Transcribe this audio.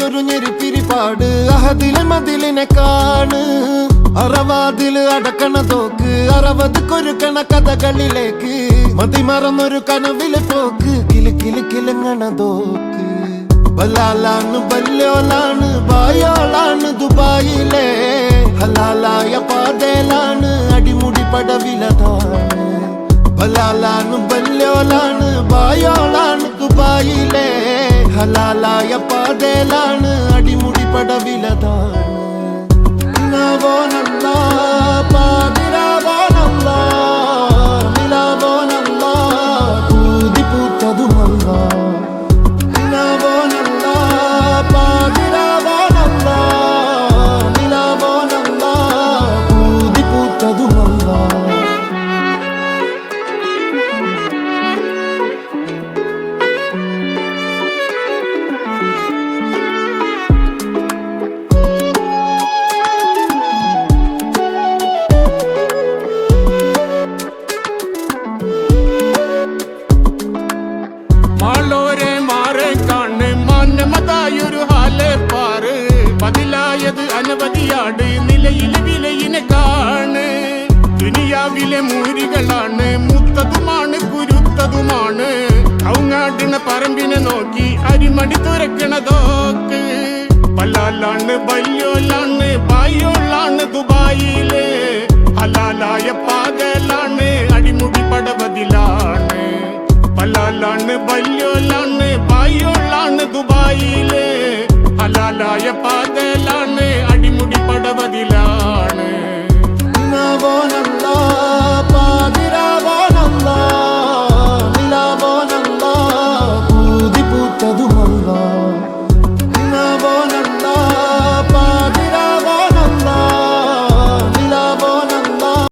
ഒരു ഞെരിപ്പിരിപാട് അഹദിലെ മതിലിനെ കാണ് അറവാതില് അടക്കണ തോക്ക് 60 കൊരുക്കണ കഥകളിലേക്ക് മതിമറന്നൊരു കനവിലെ പോക്ക് കിലി കിലി കിലങ്ങണ തോക്ക് ബലാലാണ് ബല്യോലാണ് ബായോളാണ് ദുബായിലെ ഹലാലായ പാതയിലാണ് അടിമുടി പടവിലതാണ് ബലാലാണ് ബല്യോലാണ് ബായോളാണ് ദുബായിലെ ഹലാലായ പാതയിലാണ് അടിമുടി പടവിലതാണ് അനവധിയാട് നിലയിൽ വിലയിനെ കാണ് ദുനിയാവിലെ മൂരികളാണ് മുത്തതുമാണ് കുരുത്തതുമാണ് കൗങ്ങാടിന പറമ്പിനെ നോക്കി അരിമടി തുറക്കണതോക്ക് ബലാലാണ് ബല്യോലാണ് ബായോളാണ് ദുബായിലെ ഹലാലായ പാതലാണ് അടിമുടി പടവതിലാണ് ബലാലാണ് ബല്യോലാണ് ബായോളാണ് ദുബായിലെ ഹലാലായ പാതലാണ് അടിമുടി പടവതിലാണ്